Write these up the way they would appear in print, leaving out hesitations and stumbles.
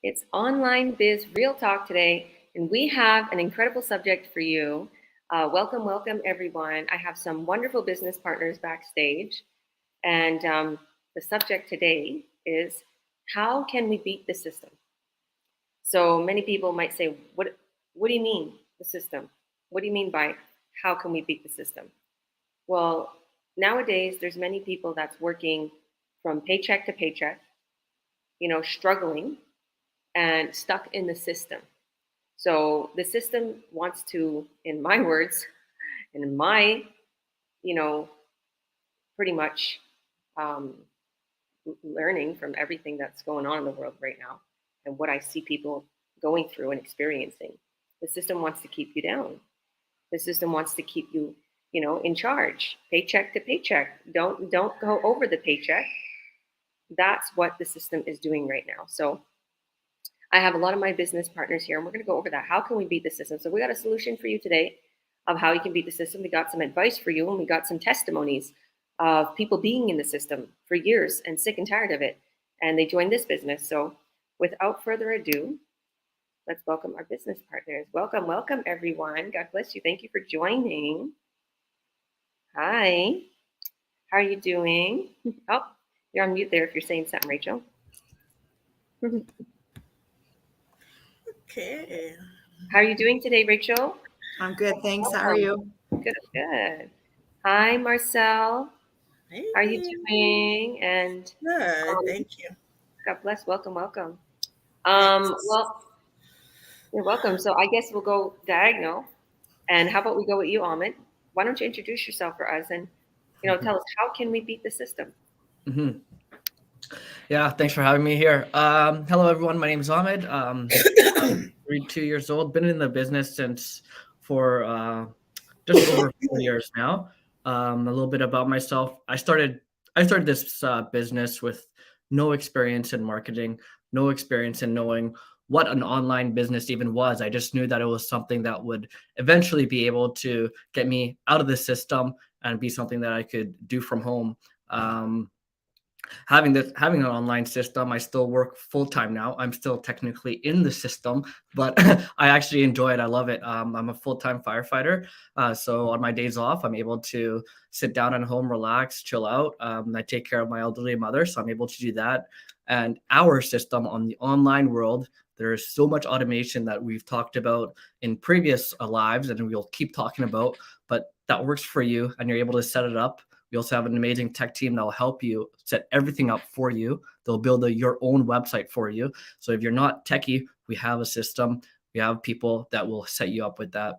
It's Online Biz Real Talk today, and we have an incredible subject for you. Welcome, everyone. I have some wonderful business partners backstage, and the subject today is how can we beat the system? So many people might say, what do you mean, the system? What do you mean by how can we beat the system? Well, nowadays, there's many people that's working from paycheck to paycheck, struggling and stuck in the system. So the system wants to, in my words, and in my, you know, pretty much um, learning from everything that's going on in the world right now and what I see people going through and experiencing, the system wants to keep you down. The system wants to keep you, in charge, paycheck to paycheck. Don't go over the paycheck. That's what the system is doing right now. So I have a lot of my business partners here, and we're going to go over that. How can we beat the system? So we got a solution for you today of how you can beat the system. We got some advice for you, and we got some testimonies of people being in the system for years and sick and tired of it, and they joined this business. So without further ado, let's welcome our business partners. Welcome, everyone. God bless you. Thank you for joining. Hi. How are you doing? Oh, you're on mute there if you're saying something, Rachel. Okay. How are you doing today, Rachel? I'm good, thanks. How are you? Good. Hi, Marcel. Hey. How are you doing? And Good. Thank you. God bless. Welcome. Thanks. Well, you're welcome. So I guess we'll go diagonal. And how about we go with you, Ahmed? Why don't you introduce yourself for us and tell us how can we beat the system? Mm-hmm. Yeah, thanks for having me here. Hello, everyone. My name is Ahmed. I'm 32 years old. Been in the business since for just over 4 years now. A little bit about myself. I started this business with no experience in marketing, no experience in knowing what an online business even was. I just knew that it was something that would eventually be able to get me out of the system and be something that I could do from home. Having an online system, I still work full time now. I'm still technically in the system, but I actually enjoy it. I love it. I'm a full-time firefighter, so on my days off I'm able to sit down at home, relax, chill out. I take care of my elderly mother, so I'm able to do that. And our system on the online world, there's so much automation that we've talked about in previous lives and we'll keep talking about, but that works for you and you're able to set it up. We also have an amazing tech team that will help you set everything up for you. They'll build your own website for you. So if you're not techie, we have a system. We have people that will set you up with that.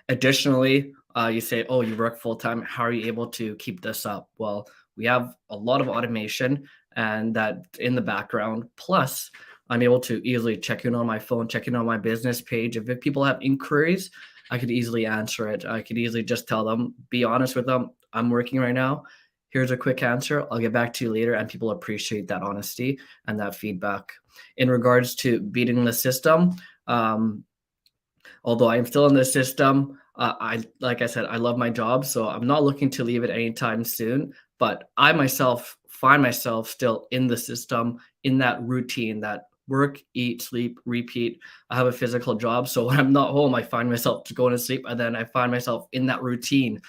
Additionally, you say, oh, you work full time. How are you able to keep this up? Well, we have a lot of automation and that in the background. Plus, I'm able to easily check in on my phone, check in on my business page. If people have inquiries, I could easily answer it. I could easily just tell them, be honest with them. I'm working right now. Here's a quick answer. I'll get back to you later. And people appreciate that honesty and that feedback. In regards to beating the system, although I am still in the system, like I said, I love my job, so I'm not looking to leave it anytime soon. But I myself find myself still in the system, in that routine, that work, eat, sleep, repeat. I have a physical job, so when I'm not home, I find myself going to sleep, and then I find myself in that routine.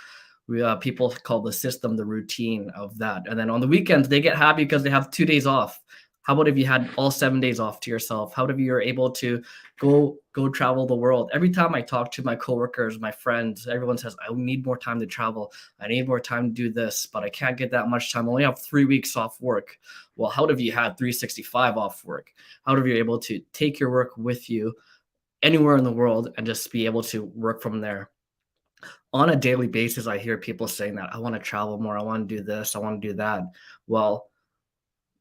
People call the system the routine of that. And then on the weekends, they get happy because they have 2 days off. How about if you had all 7 days off to yourself? How about if you're able to go travel the world? Every time I talk to my coworkers, my friends, everyone says, I need more time to travel. I need more time to do this, but I can't get that much time. I only have 3 weeks off work. Well, how if you had 365 off work? How if you're able to take your work with you anywhere in the world and just be able to work from there? On a daily basis, I hear people saying that I want to travel more. I want to do this. I want to do that. Well,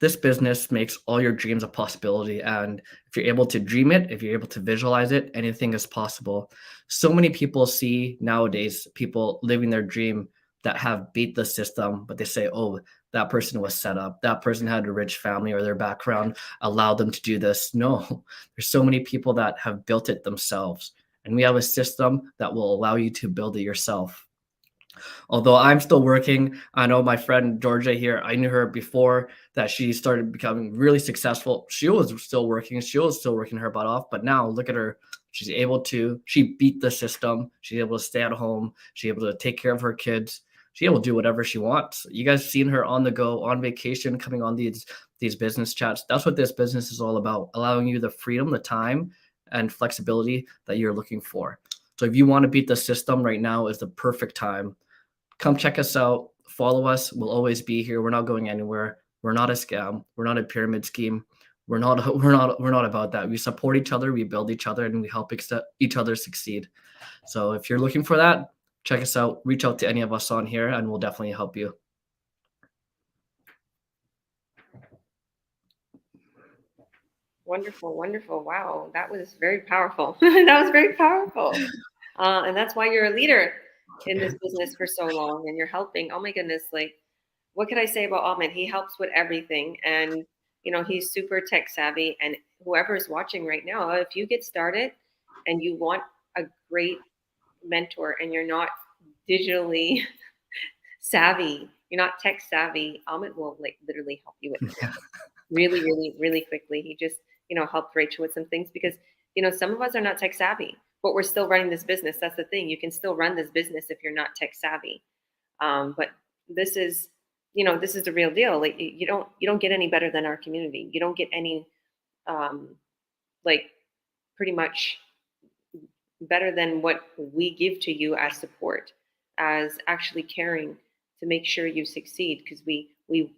this business makes all your dreams a possibility. And if you're able to dream it, if you're able to visualize it, anything is possible. So many people see nowadays people living their dream that have beat the system, but they say, oh, that person was set up. That person had a rich family or their background allowed them to do this. No, there's so many people that have built it themselves. And we have a system that will allow you to build it yourself. Although I'm still working, I know my friend Georgia here, I knew her before that she started becoming really successful. She was still working, she was still working her butt off, but now look at her. She beat the system. She's able to stay at home. She's able to take care of her kids. She's able to do whatever she wants. You guys seen her on the go, on vacation, coming on these business chats. That's what this business is all about, allowing you the freedom, the time, and flexibility that you're looking for. So if you want to beat the system, right now is the perfect time. Come check us out. Follow us. We'll always be here. We're not going anywhere. We're not a scam. We're not a pyramid scheme. We're not about that. We support each other, we build each other, and we help each other succeed. So if you're looking for that, check us out. Reach out to any of us on here, and we'll definitely help you. Wonderful, wonderful. Wow, that was very powerful. That was very powerful. And that's why you're a leader in this business for so long, and you're helping. Oh my goodness, like, what could I say about Ahmed? He helps with everything, and he's super tech savvy. And whoever's watching right now, if you get started and you want a great mentor and you're not digitally savvy, you're not tech savvy, Ahmed will like literally help you with it really, really, really quickly. He just, helped Rachel with some things because, some of us are not tech savvy, but we're still running this business. That's the thing. You can still run this business if you're not tech savvy. But this is, this is the real deal. Like you don't get any better than our community. You don't get any, like pretty much better than what we give to you as support, as actually caring to make sure you succeed, because we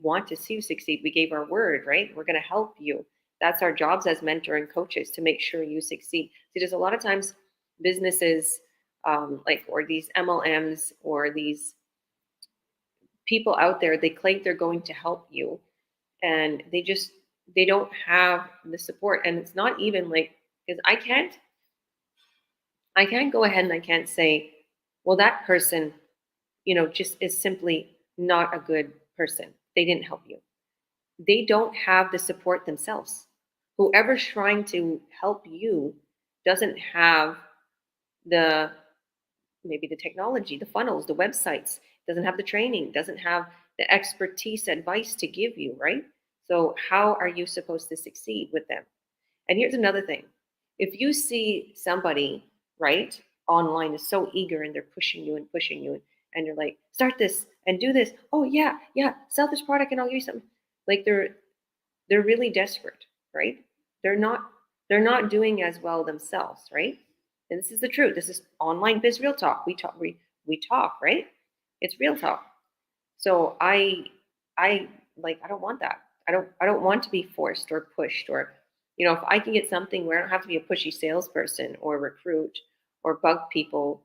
want to see you succeed. We gave our word, right? We're going to help you. That's our jobs as mentor and coaches, to make sure you succeed. See, there's a lot of times businesses or these MLMs or these people out there, they claim they're going to help you, and they don't have the support. And it's not even like, because I can't go ahead and I can't say, well, that person, just is simply not a good person. They didn't help you. They don't have the support themselves. Whoever's trying to help you doesn't have maybe the technology, the funnels, the websites, doesn't have the training, doesn't have the expertise, advice to give you, right? So how are you supposed to succeed with them? And here's another thing. If you see somebody, right, online is so eager and they're pushing you, and you're like, start this and do this. Oh yeah, sell this product and I'll give you something. Like they're really desperate, right? They're not doing as well themselves, right? And this is the truth. This is online biz real talk. We talk, right? It's real talk. So I don't want that. I don't want to be forced or pushed, or if I can get something where I don't have to be a pushy salesperson or recruit or bug people,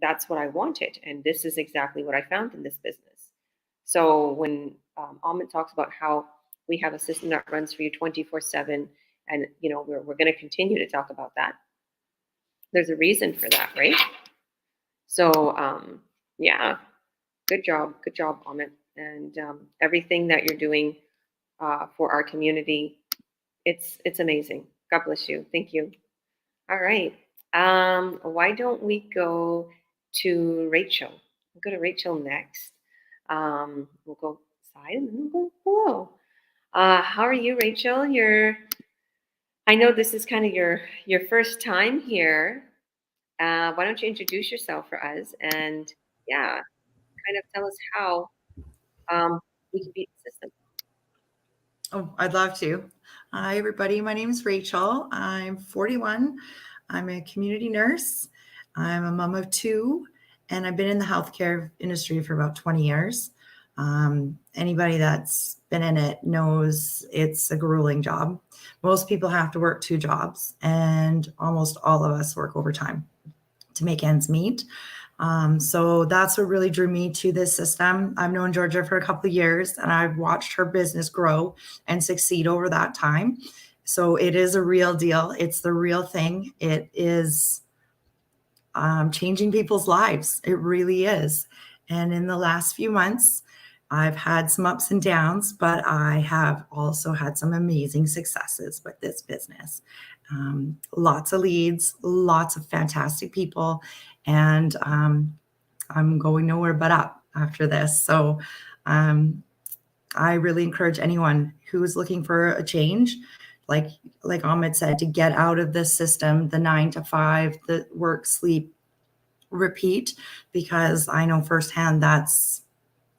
that's what I wanted. And this is exactly what I found in this business. So when Ahmed talks about how we have a system that runs for you 24/7, and we're going to continue to talk about that. There's a reason for that, right? So yeah, good job, Ahmed, and everything that you're doing for our community. It's amazing. God bless you. Thank you. All right. Why don't we go to Rachel? We'll go to Rachel next. We'll go side and then we'll go below. How are you, Rachel? I know this is kind of your first time here. Why don't you introduce yourself for us, and yeah, kind of tell us how we can beat the system. Oh, I'd love to. Hi, everybody. My name is Rachel. I'm 41. I'm a community nurse. I'm a mom of 2, and I've been in the healthcare industry for about 20 years. Anybody that's been in it knows it's a grueling job. Most people have to work 2 jobs, and almost all of us work overtime to make ends meet. So that's what really drew me to this system. I've known Georgia for a couple of years, and I've watched her business grow and succeed over that time. So it is a real deal. It's the real thing. It is changing people's lives. It really is. And in the last few months, I've had some ups and downs, but I have also had some amazing successes with this business. Lots of leads, lots of fantastic people. And I'm going nowhere but up after this. So I really encourage anyone who is looking for a change, like Ahmed said, to get out of this system, the 9 to 5, the work, sleep, repeat, because I know firsthand that's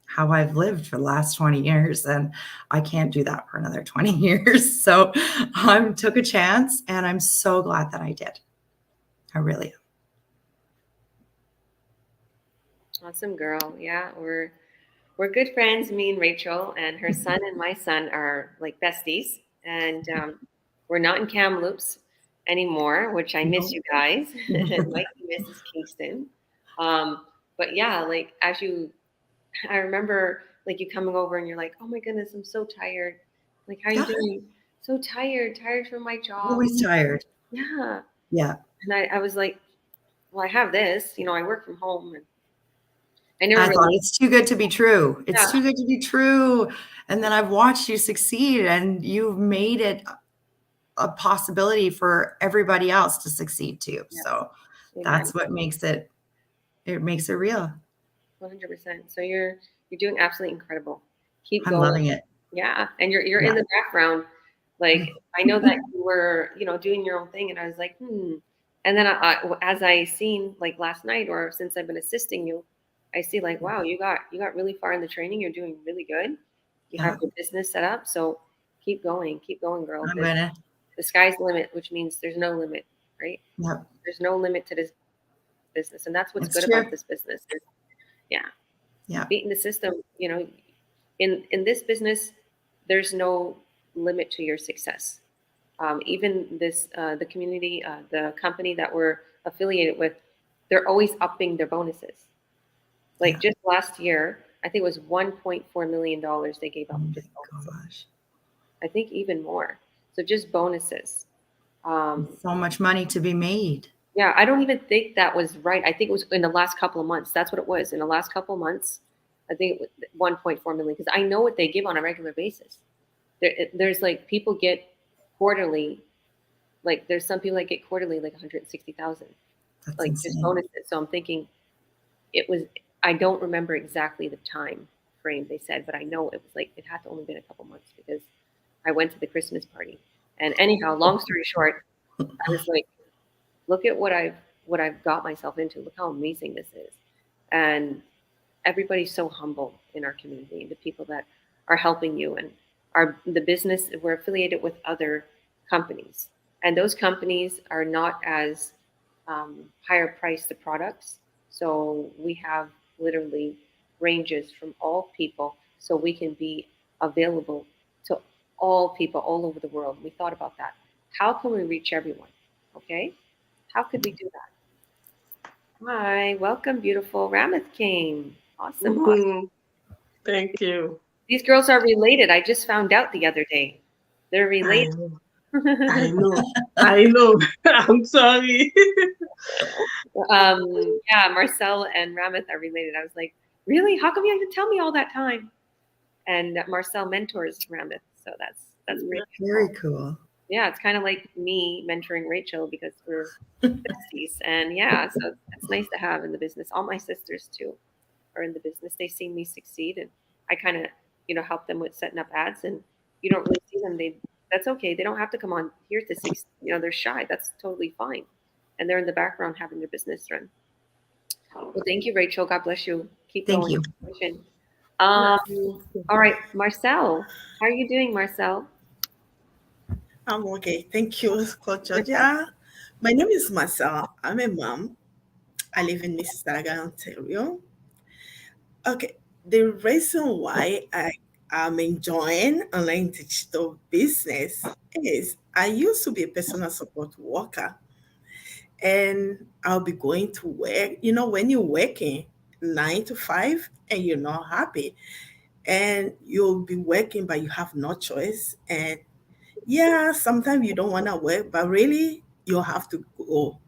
how I've lived for the last 20 years, and I can't do that for another 20 years. So I took a chance, and I'm so glad that I did. I really am. Awesome, girl. Yeah, we're good friends, me and Rachel, and her son and my son are like besties. And we're not in Kamloops anymore, which I miss you guys. And Mikey misses Kingston. But yeah, like I remember like you coming over and you're like, oh my goodness, I'm so tired. Like, how are you doing? So tired from my job. Always tired. Yeah. Yeah. And I was like, well, I have this, I work from home, and I thought it's too good to be true. It's Yeah. too good to be true. And then I've watched you succeed, and you've made it a possibility for everybody else to succeed too. Yeah. So that's what makes it real. 100%. So you're doing absolutely incredible. Keep I'm going. loving it. Yeah. And you're in the background. Like, I know that you were, doing your own thing, and I was like, And then as I seen like last night, or since I've been assisting you, I see like, wow, you got really far in the training. You're doing really good. You have your business set up. So keep going, girl. The sky's the limit, which means there's no limit, right? Yep. There's no limit to this business. And that's what's good about this business. Yeah. Beating the system, in this business, there's no limit to your success. Even the community, the company that we're affiliated with, they're always upping their bonuses. Like just last year, I think it was $1.4 million they gave out. Gosh. I think even more. So just bonuses. So much money to be made. Yeah, I don't even think that was right. I think it was in the last couple of months. That's what it was. In the last couple of months, I think it was 1.4 million, because I know what they give on a regular basis. There's like people get quarterly, like there's some people that get quarterly like 160,000, like insane. Just bonuses. So I'm thinking I don't remember exactly the time frame they said, but I know it was like it had to only been a couple months, because I went to the Christmas party. And anyhow, long story short, I was like, look at what I've got myself into. Look how amazing this is. And everybody's so humble in our community, the people that are helping you, and the business, we're affiliated with other companies, and those companies are not as higher priced the products. So we have literally ranges from all people, so we can be available to all people all over the world. We thought about that. How can we reach everyone? Okay. How could we do that? Hi, welcome, beautiful. Rameth came. Awesome. Awesome. Thank you. These girls are related. I just found out the other day. They're related. I know. I'm sorry. Yeah, Marcel and Rameth are related. I was like, really? How come you didn't tell me all that time? And Marcel mentors Rameth, so that's very cool. Yeah, it's kind of like me mentoring Rachel, because we're besties. And yeah, so it's nice to have in the business. All my sisters too are in the business. They see me succeed, and I kind of help them with setting up ads. And you don't really see them. That's okay. They don't have to come on here to succeed. They're shy. That's totally fine. And they're in the background having their business run. Well, thank you, Rachel. God bless you. Keep going. Thank you. All right, Marcel. How are you doing, Marcel? I'm okay. Thank you, Coach Georgia. My name is Marcel. I'm a mom. I live in Mississauga, Ontario. Okay. The reason why I am enjoying online digital business is I used to be a personal support worker, and I'll be going to work. When you're working 9 to 5 and you're not happy, and you'll be working, but you have no choice. And yeah, sometimes you don't want to work, but really you have to go.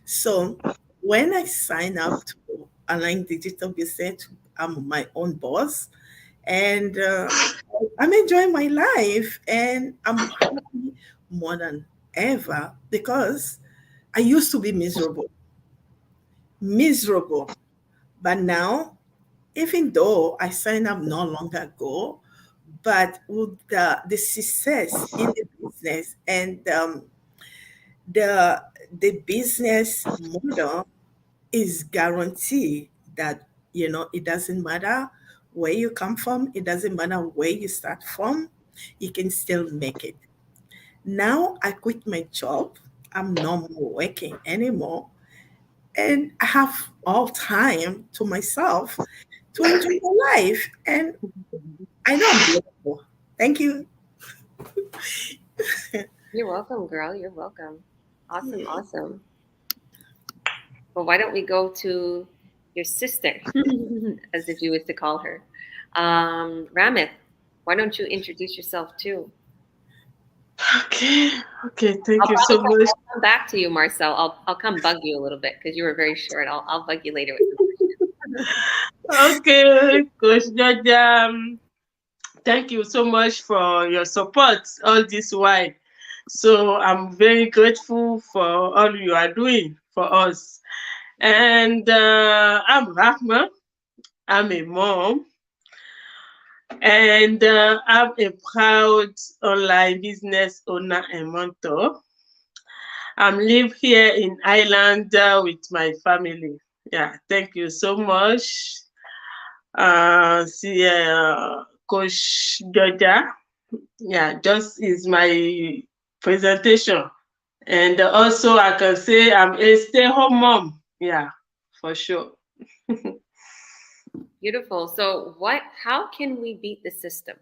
So when I sign up to online digital business, I'm my own boss, and I'm enjoying my life, and I'm happy more than ever, because I used to be miserable. But now, even though I signed up no longer ago, but with the success in the business and the business model is guaranteed that, it doesn't matter where you come from, it doesn't matter where you start from, you can still make it. Now I quit my job, I'm no more working anymore, and I have all time to myself to enjoy my life, and I know I'm beautiful. Thank you. You're welcome, girl. You're welcome. Awesome, awesome. Well, why don't we go to your sister, as if you was to call her, Ramit? Why don't you introduce yourself too? Okay, okay, thank I'll you probably so much. come back to you, Marcel. I'll come bug you a little bit because you were very short. I'll bug you later with some questions. Okay, Coach Georgia, thank you so much for your support all this while. So I'm very grateful for all you are doing for us. And I'm Rahma. I'm a mom, and I'm a proud online business owner and mentor. I'm live here in Ireland with my family. Yeah, thank you so much. See, Coach Georgia. Yeah, just is my presentation. And also I can say I'm a stay-home mom. Yeah, for sure. Beautiful. So, how can we beat the system?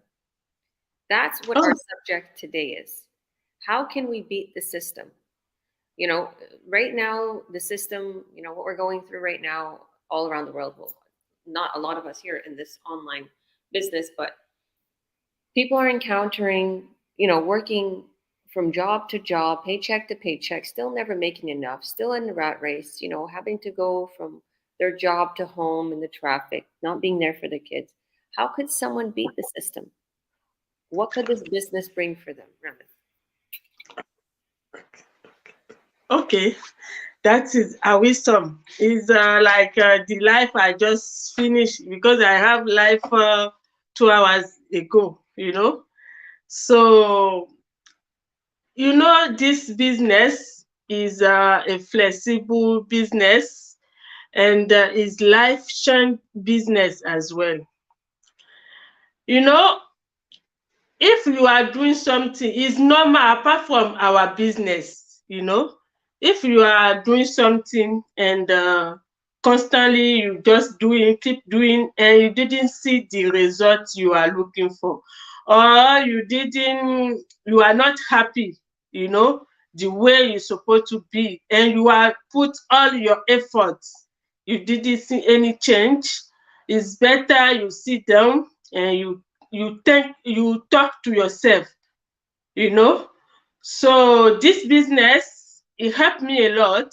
That's what Oh, our subject today is. How can we beat the system? You know, right now, the system, what we're going through right now, all around the world, well, not a lot of us here in this online business, but people are encountering, working from job to job, paycheck to paycheck, still never making enough, still in the rat race, having to go from their job to home in the traffic, not being there for the kids. How could someone beat the system? What could this business bring for them, Ramit? okay. That is a wisdom. Is like the life I just finished because I have life 2 hours ago, So, this business is a flexible business and is life-change business as well. You know, if you are doing something, it's normal apart from our business. If you are doing something and constantly you just keep doing, and you didn't see the results you are looking for, or you are not happy, the way you're supposed to be, and you are put all your efforts, you didn't see any change, it's better you sit down and you talk to yourself, you know. So this business, it helped me a lot.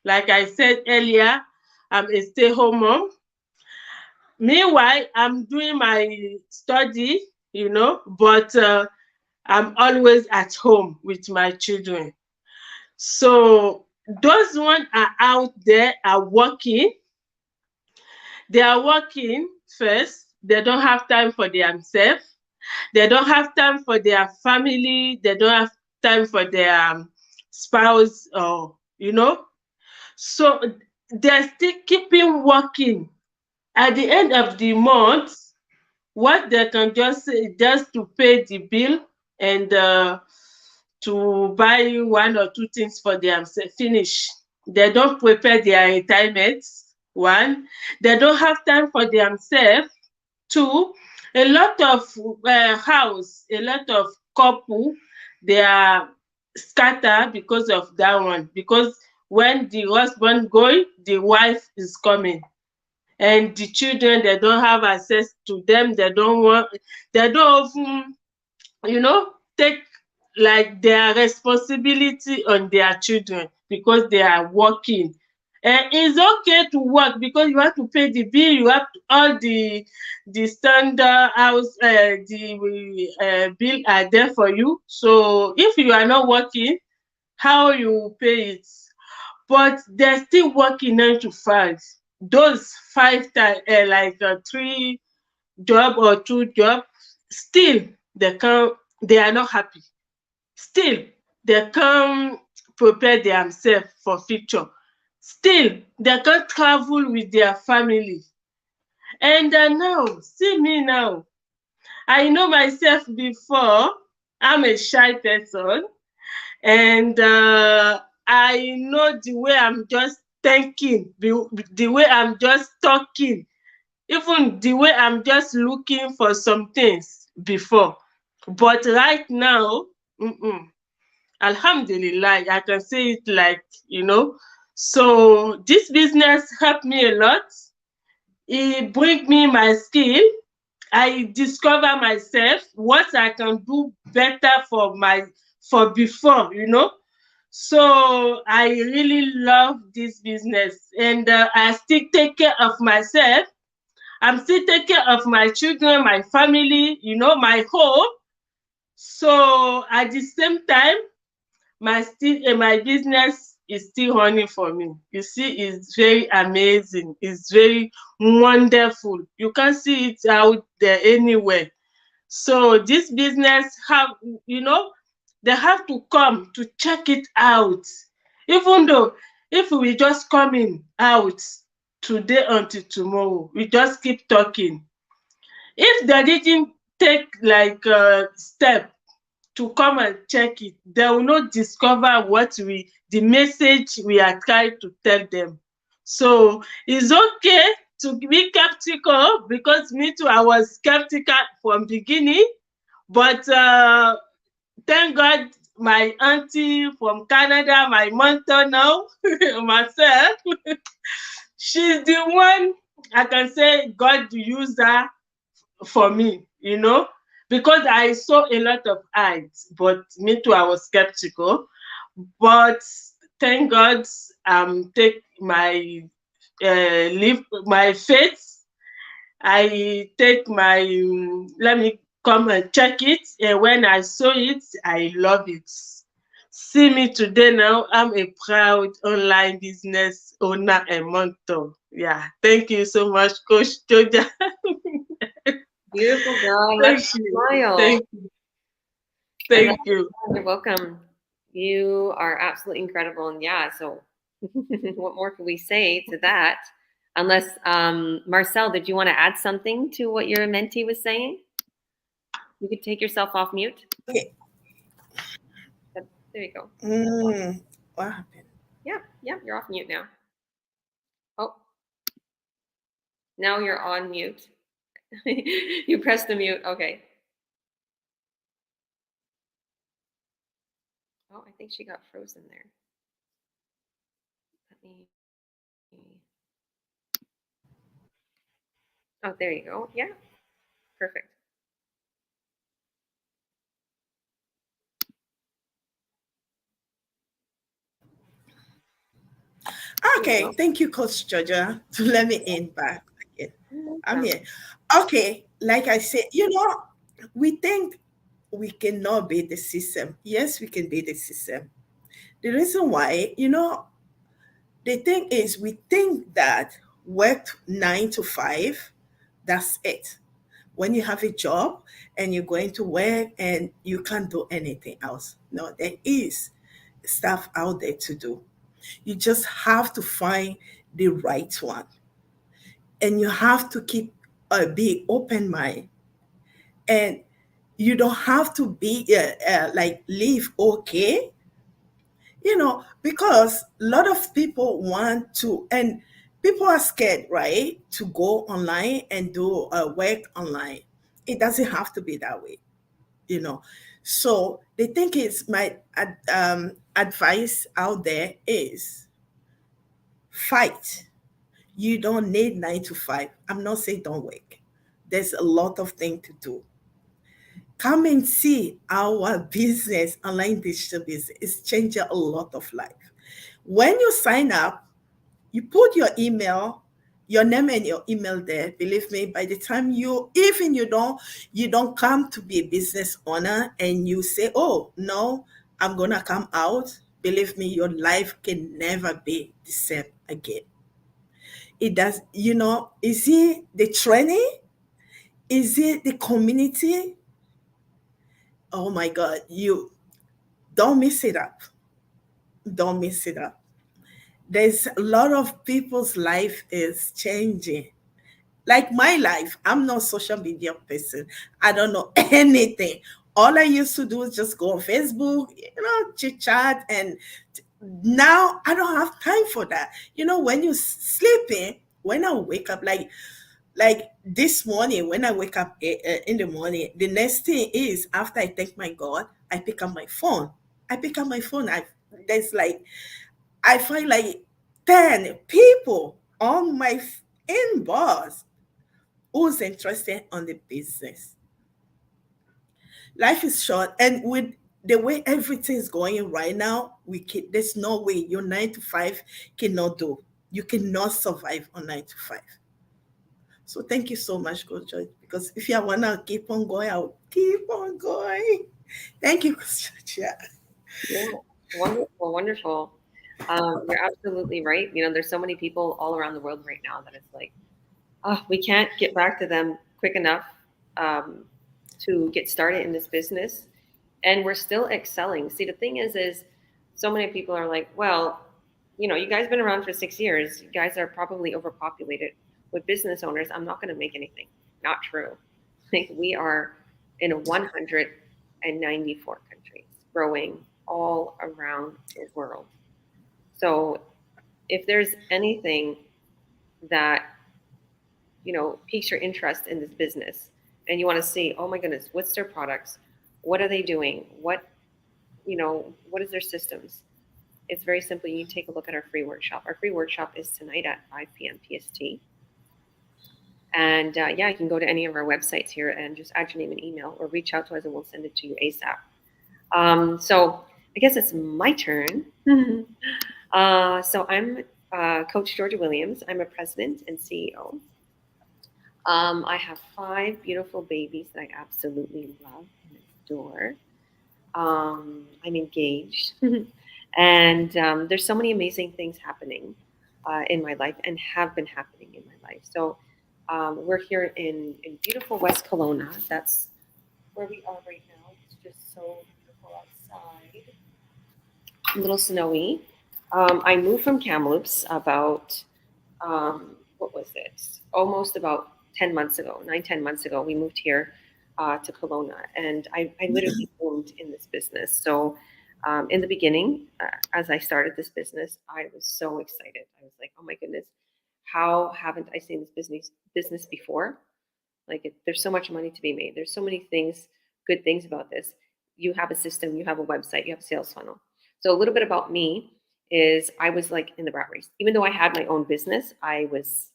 Like I said earlier, I'm a stay-home mom. Meanwhile, I'm doing my study, but I'm always at home with my children. So those ones are out there are working. They are working first. They don't have time for themselves. They don't have time for their family. They don't have time for their spouse, or. So they're still keeping working. At the end of the month, what they can just say just to pay the bill and to buy one or two things for themselves, finish. They don't prepare their retirement. One, they don't have time for themselves. Two, a lot of a lot of couple, they are scattered because of that one. Because when the husband going, the wife is coming, and the children, they don't have access to them. They don't even, take like their responsibility on their children because they are working. And it's okay to work because you have to pay the bill, you have all the standard house, the bill are there for you. So if you are not working, how you pay it? But they're still working 9 to 5. those 5 times, like 3 job or 2 job, still they are not happy. Still, they can't prepare themselves for future. Still, they can't travel with their family. And now, see me now. I know myself before. I'm a shy person, and I know the way I'm just thinking, the way I'm just talking, even the way I'm just looking for some things before. But right now, Alhamdulillah, I can say it like, So this business helped me a lot. It bring me my skill. I discover myself, what I can do better for before. So I really love this business, and I still take care of myself. I'm still taking care of my children, my family, my home. So at the same time, my business is still running for me. You see, it's very amazing. It's very wonderful. You can't see it out there anywhere. So this business they have to come to check it out. Even though if we just coming out today until tomorrow, we just keep talking. If they didn't take like a step to come and check it, they will not discover the message we are trying to tell them. So it's okay to be skeptical, because me too, I was skeptical from beginning, but thank God my auntie from Canada, my mentor now, myself, she's the one, I can say God used her for me, because I saw a lot of ads, but me too, I was skeptical. But thank God, take my leave my faith. I take my let me come and check it, and when I saw it, I love it. See me today now, I'm a proud online business owner and mentor. Yeah, thank you so much, Coach Joja. Beautiful girl. Thank Let's you. smile. Thank you. Thank you. You're welcome. You are absolutely incredible. And yeah, so what more can we say to that? Unless, Marcel, did you want to add something to what your mentee was saying? You could take yourself off mute. Okay. There you go. What happened? Yeah, you're off mute now. Oh, now you're on mute. You pressed the mute. Okay. Oh, I think she got frozen there. Let me. Oh, there you go. Yeah, perfect. Okay, thank you, Coach Georgia, to let me in back again. I'm here. Okay, like I said, we think we cannot beat the system. Yes, we can beat the system. The reason why, the thing is, we think that work 9 to 5, that's it. When you have a job and you're going to work and you can't do anything else. No, there is stuff out there to do. You just have to find the right one. And you have to keep a big open mind. And you don't have to be live okay, because a lot of people want to, and people are scared, right, to go online and do work online. It doesn't have to be that way, So they think it's my advice out there is fight. You don't need 9 to 5. I'm not saying don't work. There's a lot of things to do. Come and see our business, online digital business. It's changing a lot of life. When you sign up, you put your email, your name and your email there. Believe me, by the time you don't come to be a business owner and you say, oh no, I'm gonna come out. Believe me, your life can never be the same again. It does, is it the training? Is it the community? Oh my God, you don't miss it up. Don't miss it up. There's a lot of people's life is changing. Like my life, I'm not a social media person. I don't know anything. All I used to do is just go on Facebook, chit chat, and now I don't have time for that. When you're sleeping, when I wake up, like this morning, when I wake up in the morning, the next thing is after I thank my God, I pick up my phone. I pick up my phone. There's like I find like 10 people on my inbox who's interested on the business. Life is short, and with the way everything's going right now, there's no way your 9 to 5 cannot do. You cannot survive on 9 to 5. So thank you so much, Coach George. Because if you wanna keep on going, I'll keep on going. Thank you, Coach George. Yeah. Yeah, wonderful, wonderful. You're absolutely right. There's so many people all around the world right now that it's like, oh, we can't get back to them quick enough um, to get started in this business, and we're still excelling. See, the thing is so many people are like, well, you guys been around for 6 years. You guys are probably overpopulated with business owners. I'm not going to make anything. Not true. Like we are in 194 countries, growing all around the world. So if there's anything that piques your interest in this business and you want to see, oh my goodness, what's their products, what are they doing, what is their systems, it's very simple. You can take a look at our free workshop. Our free workshop is tonight at 5 p.m. PST. And yeah, you can go to any of our websites here and just add your name and email or reach out to us and we'll send it to you ASAP. So I guess it's my turn. So I'm Coach Georgia Williams. I'm a president and CEO. I have 5 beautiful babies that I absolutely love and adore. I'm engaged. And there's so many amazing things happening in my life and have been happening in my life. So we're here in beautiful West Kelowna. That's where we are right now. It's just so beautiful outside. A little snowy. I moved from Kamloops about, what was it? Almost about 10 months ago, 10 months ago. We moved here to Kelowna. And I literally boomed in this business. So in the beginning, as I started this business, I was so excited. I was like, oh my goodness, how haven't I seen this business before? Like there's so much money to be made. There's so many things, good things about this. You have a system, you have a website, you have a sales funnel. So a little bit about me is I was like in the rat race. Even though I had my own business, I was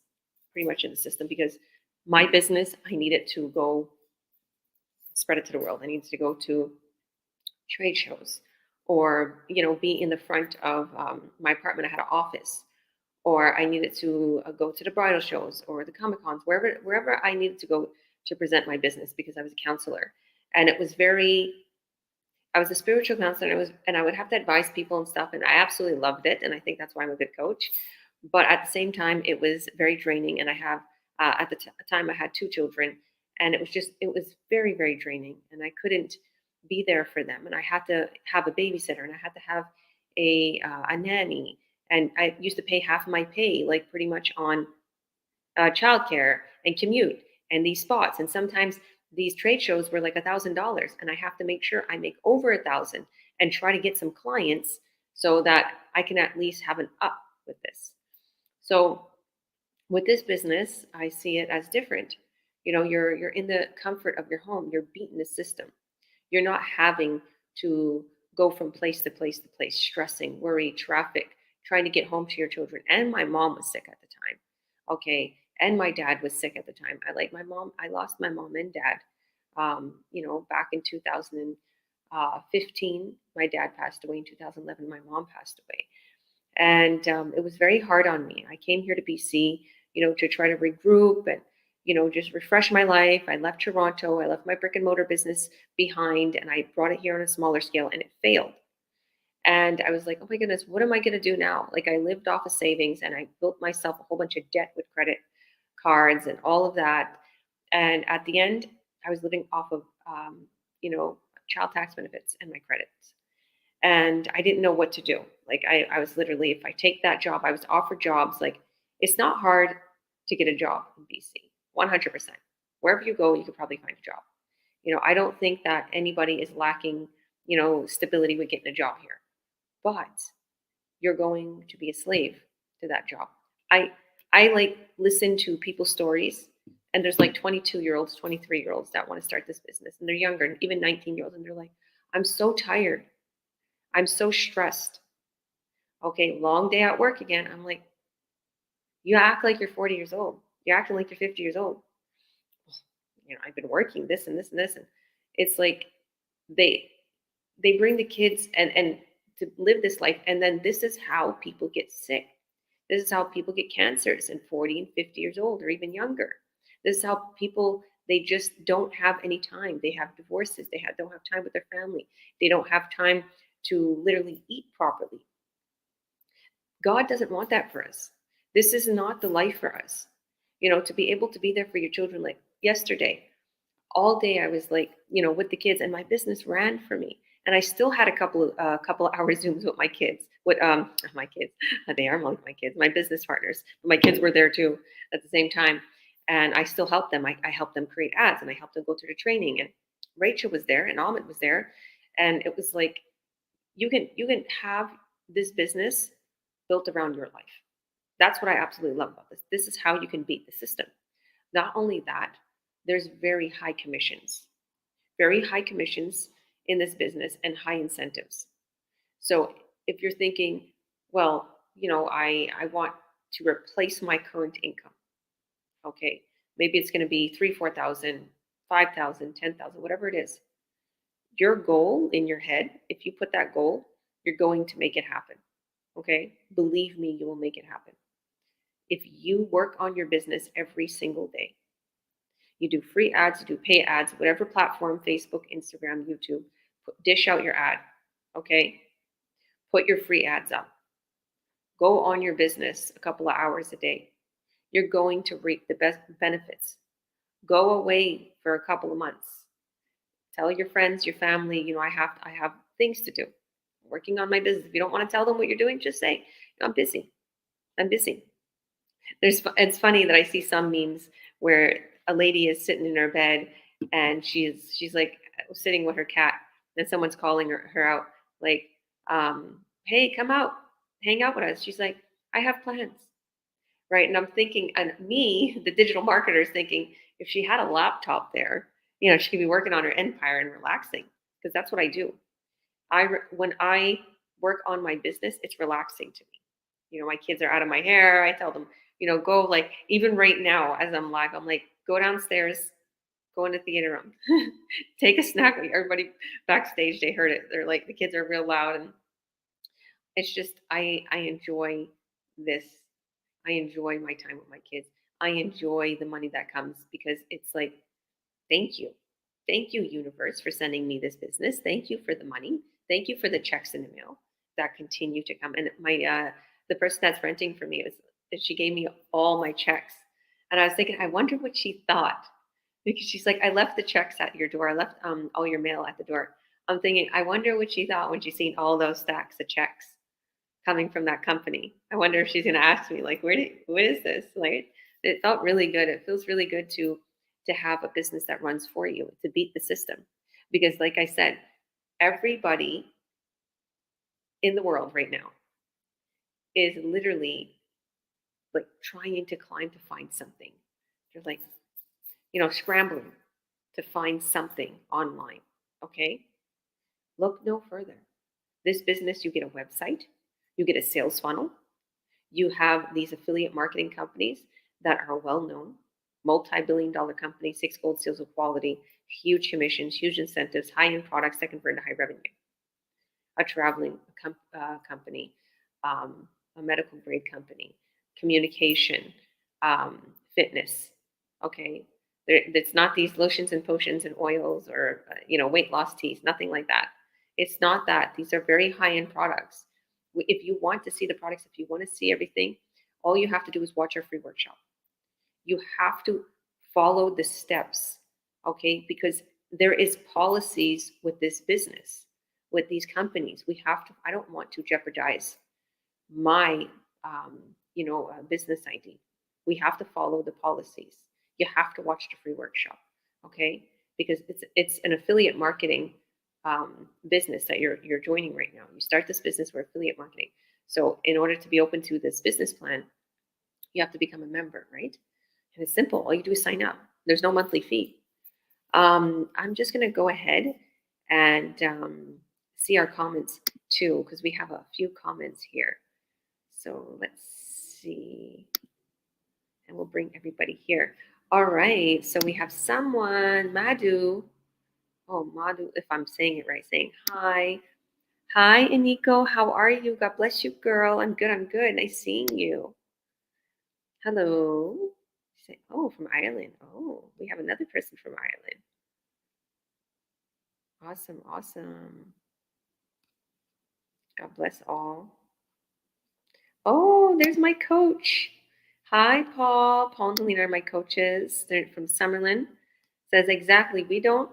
pretty much in the system because my business, I needed to go spread it to the world. I needed to go to trade shows or, be in the front of my apartment. I had an office, or I needed to go to the bridal shows or the Comic Cons, wherever I needed to go to present my business because I was a counselor. And it was I was a spiritual counselor and I would have to advise people and stuff. And I absolutely loved it. And I think that's why I'm a good coach. But at the same time, it was very draining. And I have, at the time I had 2 children and it was very, very draining. And I couldn't be there for them. And I had to have a babysitter and I had to have a nanny. And I used to pay half of my pay, like pretty much on childcare and commute and these spots. And sometimes these trade shows were like $1,000, and I have to make sure I make over 1,000 and try to get some clients so that I can at least have an up with this. So with this business, I see it as different. You're in the comfort of your home. You're beating the system. You're not having to go from place to place to place, stressing, worry, traffic, trying to get home to your children. And my mom was sick at the time. Okay. And my dad was sick at the time. I lost my mom and dad, back in 2015. My dad passed away in 2011. My mom passed away. And it was very hard on me. I came here to BC, to try to regroup and, just refresh my life. I left Toronto. I left my brick and mortar business behind and I brought it here on a smaller scale and it failed. And I was like, oh my goodness, what am I going to do now? Like, I lived off of savings and I built myself a whole bunch of debt with credit cards and all of that. And at the end, I was living off of, child tax benefits and my credits. And I didn't know what to do. Like, I was literally, if I take that job, I was offered jobs. Like, it's not hard to get a job in BC, 100%. Wherever you go, you could probably find a job. I don't think that anybody is lacking, stability with getting a job here. But you're going to be a slave to that job. I like listen to people's stories, and there's like 22-year-olds, 23-year-olds that want to start this business, and they're younger, even 19-year-olds, and they're like, I'm so tired. I'm so stressed. Okay, long day at work again. I'm like, you act like you're 40 years old. You're acting like you're 50 years old. I've been working this and this and this, and it's like they bring the kids and to live this life, and then this is how people get sick. This is how people get cancers in 40 and 50 years old or even younger. This is how people, they just don't have any time. They have divorces. They don't have time with their family. They don't have time to literally eat properly. God doesn't want that for us. This is not the life for us. To be able to be there for your children. Like yesterday, all day I was like, with the kids, and my business ran for me. And I still had a couple of hour Zooms with my kids. With my kids, they are like my kids, my business partners. My kids were there too at the same time, and I still helped them. I helped them create ads, and I helped them go through the training. And Rachel was there, and Ahmed was there, and it was like, you can have this business built around your life. That's what I absolutely love about this. This is how you can beat the system. Not only that, there's very high commissions in this business and high incentives. So if you're thinking, well, I want to replace my current income. Okay, maybe it's going to be 3,000, 4,000, 5,000, 10,000, whatever it is. Your goal in your head, if you put that goal, you're going to make it happen. Okay, believe me, you will make it happen. If you work on your business every single day, you do free ads, you do pay ads, whatever platform, Facebook, Instagram, YouTube, dish out your ad. Okay, put your free ads up. Go on your business a couple of hours a day. You're going to reap the best benefits. Go away for a couple of months. Tell your friends, your family, I have things to do. I'm working on my business. If you don't want to tell them what you're doing, just say, I'm busy. I'm busy. It's funny that I see some memes where a lady is sitting in her bed and she's like sitting with her cat, and someone's calling her out, like, hey, come out, hang out with us. She's like, I have plans. Right. And I'm thinking, and me, the digital marketer, is thinking, if she had a laptop there, she could be working on her empire and relaxing, because that's what I do. When I work on my business, it's relaxing to me. My kids are out of my hair. I tell them, go, like, even right now as I'm live, I'm like, go downstairs, go in the theater room, take a snack. Everybody backstage, they heard it. They're like, the kids are real loud. And it's just, I enjoy this. I enjoy my time with my kids. I enjoy the money that comes, because it's like, thank you. Thank you, universe, for sending me this business. Thank you for the money. Thank you for the checks in the mail that continue to come. And the person that's renting for me, she gave me all my checks. And I was thinking, I wonder what she thought, because she's like, I left the checks at your door. I left all your mail at the door. I'm thinking, I wonder what she thought when she seen all those stacks of checks coming from that company. I wonder if she's going to ask me, like, what is this? Like, it felt really good. It feels really good to have a business that runs for you, to beat the system. Because like I said, everybody in the world right now is literally like trying to climb to find something. They're like, scrambling to find something online. Okay. Look no further. This business, you get a website, you get a sales funnel, you have these affiliate marketing companies that are well known, multi-billion-dollar companies, 6 gold seals of quality, huge commissions, huge incentives, high-end products that convert into high revenue. A traveling company, a medical grade company, communication, fitness. Okay, it's not these lotions and potions and oils or weight loss teas, nothing like that. It's not that. These are very high-end products. If you want to see the products, if you want to see everything, all you have to do is watch our free workshop. You have to follow the steps, okay? Because there is policies with this business, with these companies. We have to, I don't want to jeopardize my, business ID. We have to follow the policies. You have to watch the free workshop, okay? Because it's an affiliate marketing business that you're joining right now. You start this business for affiliate marketing. So in order to be open to this business plan, you have to become a member, right? And it's simple. All you do is sign up. There's no monthly fee. I'm just going to go ahead and see our comments too, because we have a few comments here. So let's see. And we'll bring everybody here. All right. So we have someone, Madhu. Oh, Madhu, if I'm saying it right, saying hi. Hi, Iniko. How are you? God bless you, girl. I'm good. I'm good. Nice seeing you. Hello. Oh, from Ireland. Oh, we have another person from Ireland. Awesome. Awesome. God bless all. Oh, there's my coach. Hi, Paul. Paul and Helena are my coaches. They're from Summerlin. Says exactly, we don't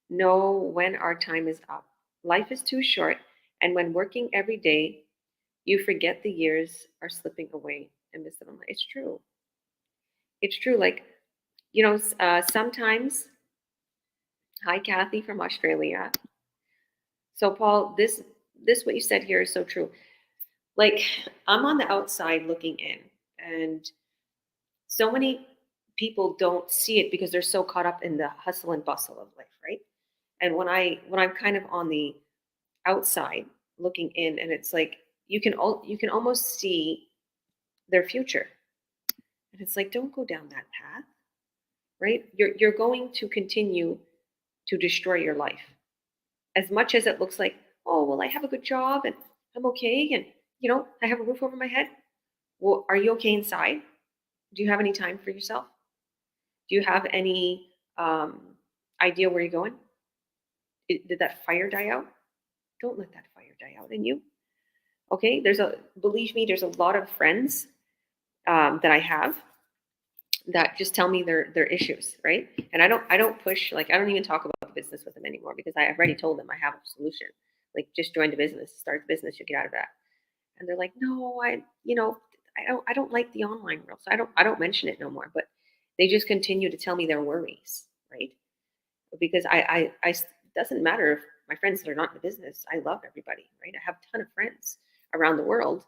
know when our time is up. Life is too short, and when working every day, you forget the years are slipping away and miss them. It's true. It's true. Like, sometimes. Hi, Kathy from Australia. So, Paul, this what you said here is so true. Like, I'm on the outside looking in, and so many people don't see it because they're so caught up in the hustle and bustle of life, right? And when I'm kind of on the outside looking in, and it's like you can almost see their future, and it's like, don't go down that path, right? You're going to continue to destroy your life. As much as it looks like, oh well, I have a good job and I'm okay, and I have a roof over my head. Well, are you okay inside? Do you have any time for yourself? Do you have any idea where you're going? Did that fire die out? Don't let that fire die out in you. Okay, believe me, there's a lot of friends that I have that just tell me their issues, right? And I don't push, like, I don't even talk about business with them anymore because I have already told them I have a solution. Like, just join the business, start the business, you'll get out of that. And they're like, no, I don't like the online world, so I don't mention it no more. But they just continue to tell me their worries, right? Because it doesn't matter if my friends that are not in the business, I love everybody, right? I have a ton of friends around the world,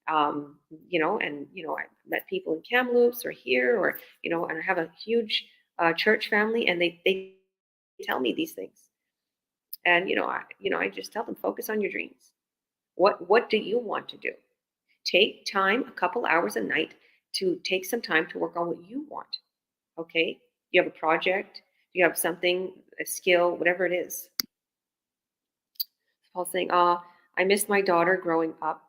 and I met people in Kamloops or here, or and I have a huge church family, and they tell me these things, and I just tell them, focus on your dreams. What do you want to do? Take time, a couple hours a night, to take some time to work on what you want. Okay? You have a project, you have something, a skill, whatever it is. Paul's saying, I missed my daughter growing up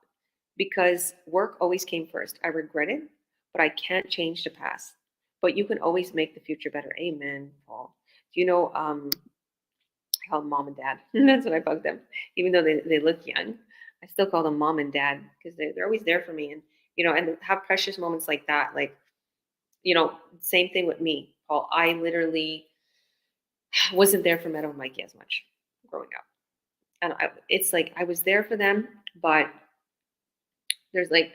because work always came first. I regret it, but I can't change the past. But you can always make the future better. Amen, Paul. I call them mom and dad. That's what I bug them. Even though they look young, I still call them mom and dad because they're always there for me. And, and have precious moments like that. Like, same thing with me, Paul. I literally wasn't there for Meadow and Mikey as much growing up. And it's like I was there for them, but there's like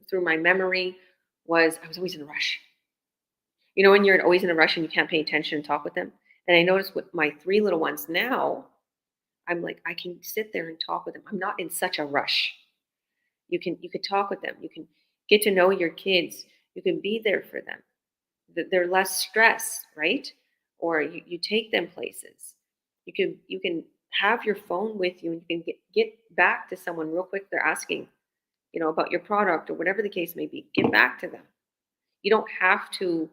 through my memory I was always in a rush. When you're always in a rush and you can't pay attention and talk with them. And I noticed with my 3 little ones now, I'm like, I can sit there and talk with them. I'm not in such a rush. You could talk with them. You can get to know your kids. You can be there for them. They're less stressed, right? Or you take them places. You can have your phone with you, and you can get back to someone real quick. They're asking, about your product or whatever the case may be. Get back to them. You don't have to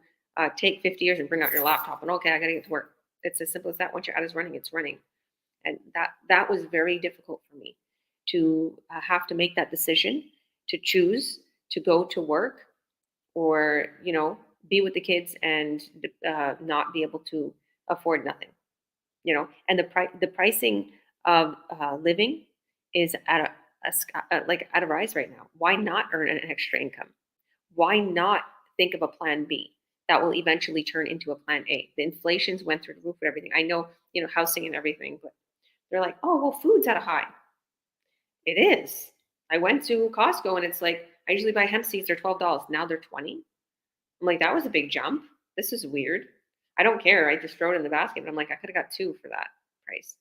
take 50 years and bring out your laptop and, okay, I got to get to work. It's as simple as that. Once your ad is running, it's running. And that was very difficult for me to have to make that decision, to choose to go to work or, be with the kids and not be able to afford nothing, and the pricing of living is at a rise right now. Why not earn an extra income? Why not think of a plan B that will eventually turn into a plan A? The inflation's went through the roof with everything. I know, housing and everything, but they're like, oh, well, food's at a high. It is. I went to Costco and it's like, I usually buy hemp seeds, they're $12. Now they're 20. I'm like, that was a big jump. This is weird. I don't care. I just throw it in the basket. But I'm like, I could have got 2 for that price.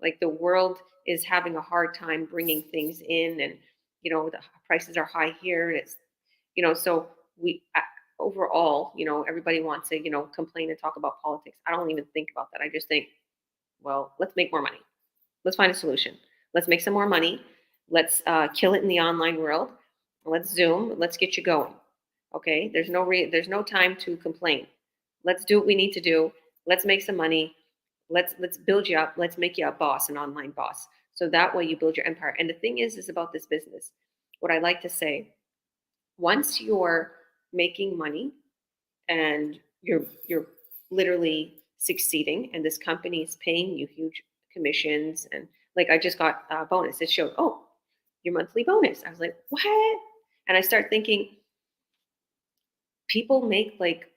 Like the world is having a hard time bringing things in, and the prices are high here, and it's so we overall, everybody wants to complain and talk about politics. I don't even think about that. I just think, well, let's make more money. Let's find a solution. Let's make some more money. Let's kill it in the online world. Let's Zoom. Let's get you going. Okay. There's no time to complain. Let's do what we need to do. Let's make some money. Let's build you up. Let's make you a boss, an online boss. So that way you build your empire. And the thing is about this business, what I like to say, once you're making money and you're literally succeeding, and this company is paying you huge commissions, and like I just got a bonus. It showed, oh, your monthly bonus. I was like, what? And I start thinking, people make like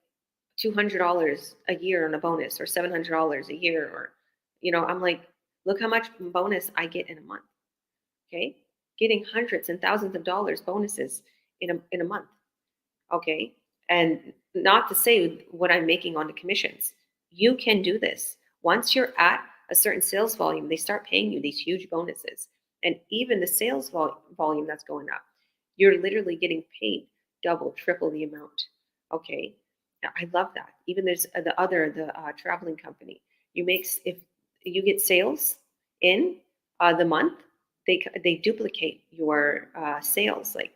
$200 a year on a bonus, or $700 a year, or I'm like, look how much bonus I get in a month. Okay, getting hundreds and thousands of dollars bonuses in a month. Okay, and not to say what I'm making on the commissions. You can do this. Once you're at a certain sales volume, they start paying you these huge bonuses, and even the sales volume that's going up, you're literally getting paid double, triple the amount. Okay. I love that. Even there's the traveling company. If you get sales in the month, they duplicate your sales. Like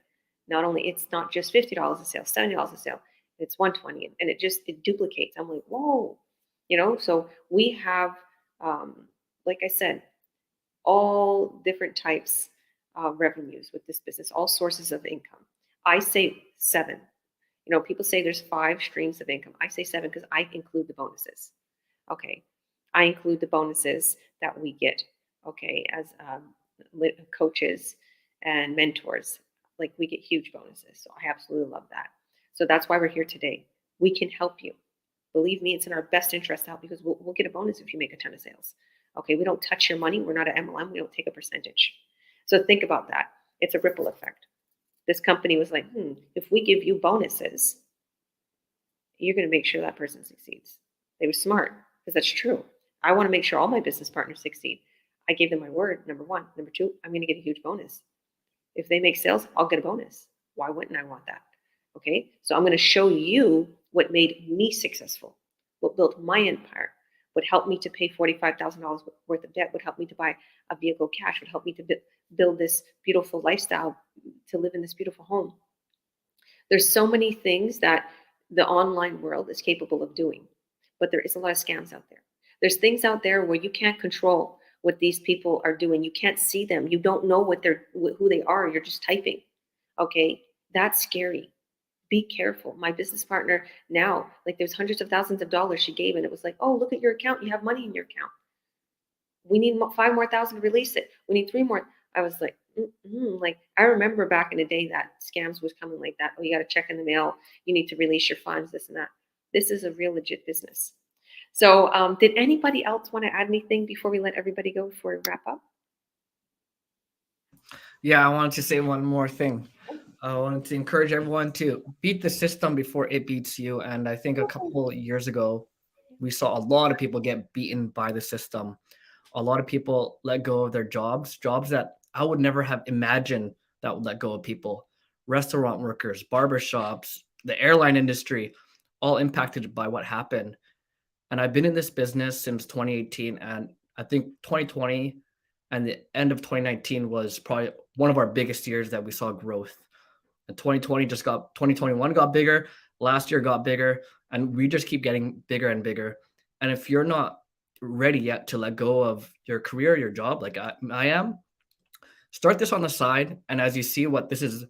not only it's not just $50 a sale, $70 a sale, it's $120, and it duplicates. I'm like, whoa, So we have, like I said, all different types of revenues with this business, all sources of income. I say 7. People say there's 5 streams of income. I say 7 because I include the bonuses. Okay. I include the bonuses that we get, okay, as coaches and mentors. Like we get huge bonuses. So I absolutely love that. So that's why we're here today. We can help you. Believe me, it's in our best interest to help, because we'll get a bonus if you make a ton of sales. Okay. We don't touch your money. We're not an MLM. We don't take a percentage. So think about that. It's a ripple effect. This company was like, if we give you bonuses, you're going to make sure that person succeeds. They were smart, because that's true. I want to make sure all my business partners succeed. I gave them my word, number 1. Number 2, I'm going to get a huge bonus. If they make sales, I'll get a bonus. Why wouldn't I want that? Okay, so I'm going to show you what made me successful, what built my empire, what helped me to pay $45,000 worth of debt, what helped me to buy a vehicle cash, what helped me to build this beautiful lifestyle, to live in this beautiful home. There's so many things that the online world is capable of doing, but there is a lot of scams out there. There's things out there where you can't control what these people are doing. You can't see them. You don't know who they are. You're just typing. Okay, that's scary. Be careful. My business partner now, like there's hundreds of thousands of dollars she gave, and it was like, oh, look at your account. You have money in your account. We need 5 more thousand to release it. We need 3 more. I was like, like I remember back in the day that scams was coming like that. Oh, you got to check in the mail. You need to release your funds, this and that. This is a real legit business. So did anybody else want to add anything before we let everybody go, before we wrap up? Yeah, I wanted to say one more thing. I wanted to encourage everyone to beat the system before it beats you. And I think a couple of years ago, we saw a lot of people get beaten by the system. A lot of people let go of their jobs that I would never have imagined that would let go of people. Restaurant workers, barbershops, the airline industry, all impacted by what happened. And I've been in this business since 2018. And I think 2020 and the end of 2019 was probably one of our biggest years that we saw growth. And 2021 got bigger. Last year got bigger. And we just keep getting bigger and bigger. And if you're not ready yet to let go of your career, your job, like I am, start this on the side. And as you see what this is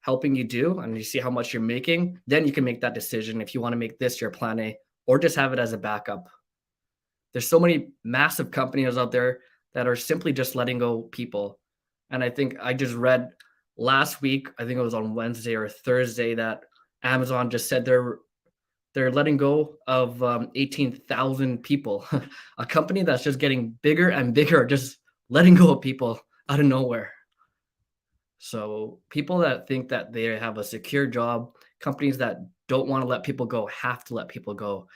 helping you do, and you see how much you're making, then you can make that decision if you want to make this your plan A, or just have it as a backup. There's so many massive companies out there that are simply just letting go people. And I think I just read last week, I think it was on Wednesday or Thursday, that Amazon just said they're letting go of 18,000 people. A company that's just getting bigger and bigger, just letting go of people out of nowhere. So people that think that they have a secure job, companies that don't want to let people go, have to let people go.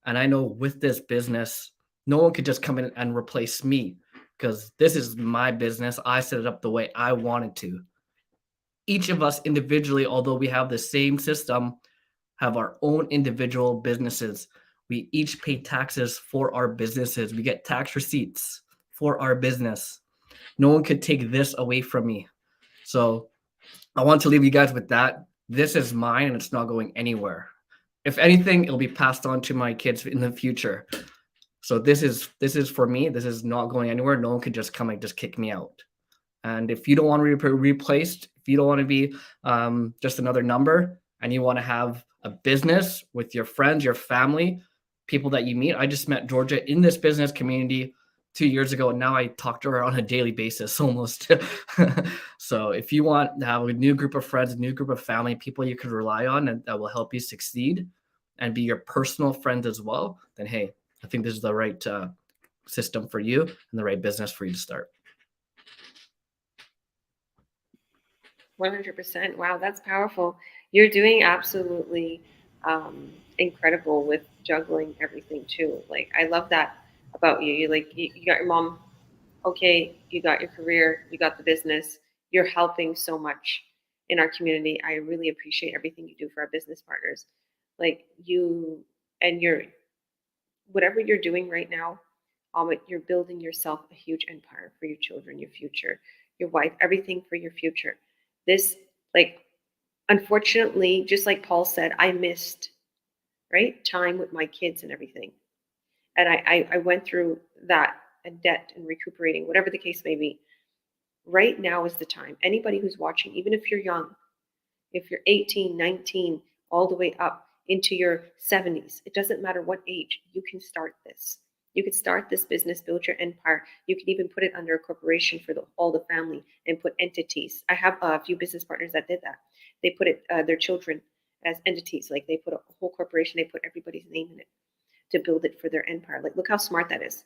And I know with this business, no one could just come in and replace me because this is my business. I set it up the way I wanted to. Each of us individually, although we have the same system, have our own individual businesses. We each pay taxes for our businesses. We get tax receipts for our business. No one could take this away from me. So I want to leave you guys with that. This is mine and it's not going anywhere. If anything, it'll be passed on to my kids in the future. So this is for me. This is not going anywhere. No one could just come and just kick me out. And if you don't want to be replaced, if you don't want to be just another number, and you want to have a business with your friends, your family, people that you meet. I just met Georgia in this business community 2 years ago, and now I talk to her on a daily basis almost. So if you want to have a new group of friends, a new group of family, people you can rely on and that will help you succeed and be your personal friends as well, then hey, I think this is the right system for you and the right business for you to start. 100%. Wow, that's powerful. You're doing absolutely incredible with juggling everything too. Like, I love that about you. You got your mom. Okay, you got your career, you got the business. You're helping so much in our community. I really appreciate everything you do for our business partners. Like you and your whatever you're doing right now, you're building yourself a huge empire for your children, your future, your wife, everything for your future. This, like, unfortunately, just like Paul said, I missed, right, time with my kids and everything. And I went through that and debt and recuperating, whatever the case may be. Right now is the time. Anybody who's watching, even if you're young, if you're 18, 19, all the way up into your 70s, it doesn't matter what age, you can start this. You could start this business, build your empire. You can even put it under a corporation for all the family and put entities. I have a few business partners that did that. They put their children as entities. Like they put a whole corporation, they put everybody's name in it to build it for their empire. Like, look how smart that is.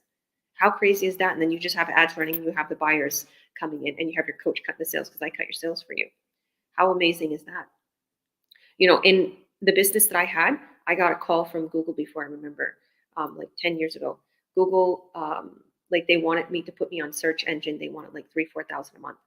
How crazy is that? And then you just have ads running, you have the buyers coming in, and you have your coach cut the sales because I cut your sales for you. How amazing is that? You know, in the business that I had, I got a call from Google before, I remember, like 10 years ago. Google, like they wanted me to put me on search engine. They wanted like $3,000-4,000 a month.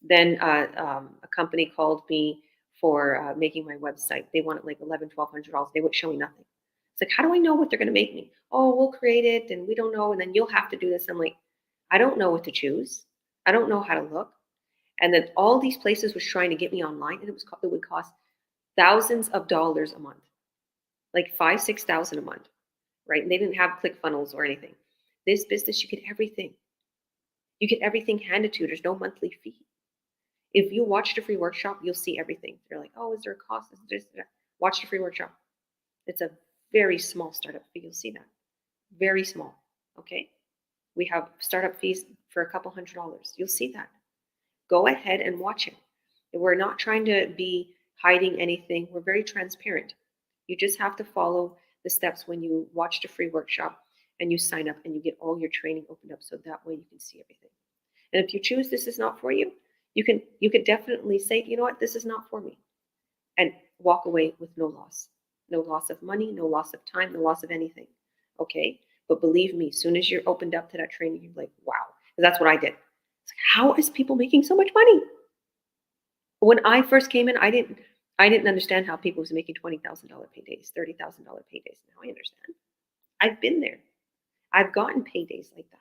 Then a company called me for making my website. They wanted like $1,100-1,200. They would show me nothing. It's like, how do I know what they're going to make me? Oh, we'll create it and we don't know. And then you'll have to do this. I'm like, I don't know what to choose. I don't know how to look. And then all these places was trying to get me online, and it would cost thousands of dollars a month, like $5,000-6,000 a month, right? And they didn't have ClickFunnels or anything. This business, you get everything. You get everything handed to you. There's no monthly fee. If you watch the free workshop, you'll see everything. They're like, oh, is there a cost? Watch the free workshop. It's a very small startup fee. You'll see that. Very small. Okay. We have startup fees for a couple $100. You'll see that. Go ahead and watch it. We're not trying to be hiding anything. We're very transparent. You just have to follow the steps when you watch the free workshop and you sign up and you get all your training opened up so that way you can see everything. And if you choose this is not for you, you could definitely say, you know what, this is not for me, and walk away with no loss. No loss of money, no loss of time, no loss of anything. Okay? But believe me, as soon as you're opened up to that training, you're like, wow. Because that's what I did. It's like, how is people making so much money? When I first came in, I didn't understand how people was making $20,000 paydays, $30,000 paydays. Now I understand. I've been there. I've gotten paydays like that.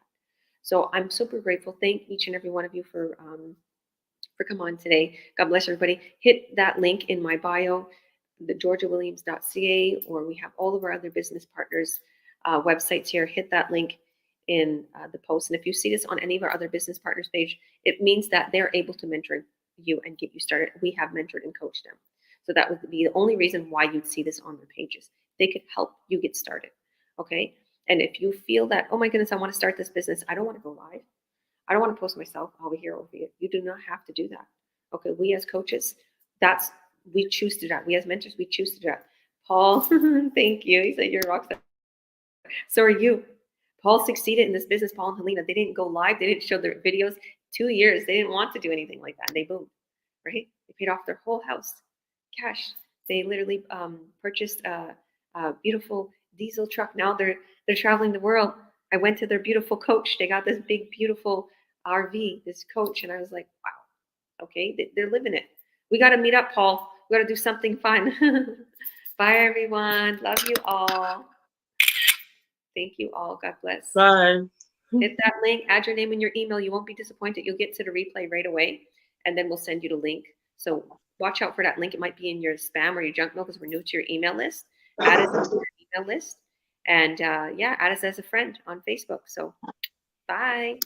So I'm super grateful. Thank each and every one of you for coming on today. God bless everybody. Hit that link in my bio, the georgiawilliams.ca, or we have all of our other business partners websites here. Hit that link in the post. And if you see this on any of our other business partners page, it means that they're able to mentor you and get you started. We have mentored and coached them. So that would be the only reason why you'd see this on their pages. They could help you get started. Okay. And if you feel that, oh my goodness, I want to start this business, I don't want to go live. I don't want to post myself over here, over here. You do not have to do that. Okay, we as coaches, we choose to do that. We as mentors, we choose to do that. Paul, thank you. He said you're a rock star. So are you. Paul succeeded in this business. Paul and Helena, they didn't go live. They didn't show their videos. 2 years. They didn't want to do anything like that. And they boomed, right? They paid off their whole house cash. They literally purchased a beautiful diesel truck. Now they're traveling the world. I went to their beautiful coach. They got this big, beautiful RV, this coach. And I was like, wow, okay, they're living it. We got to meet up, Paul. We got to do something fun. Bye, everyone. Love you all. Thank you all. God bless. Bye. Hit that link, add your name and your email. You won't be disappointed. You'll get to the replay right away, and then we'll send you the link. So watch out for that link. It might be in your spam or your junk mail because we're new to your email list. Add us to your email list, and add us as a friend on Facebook. So bye.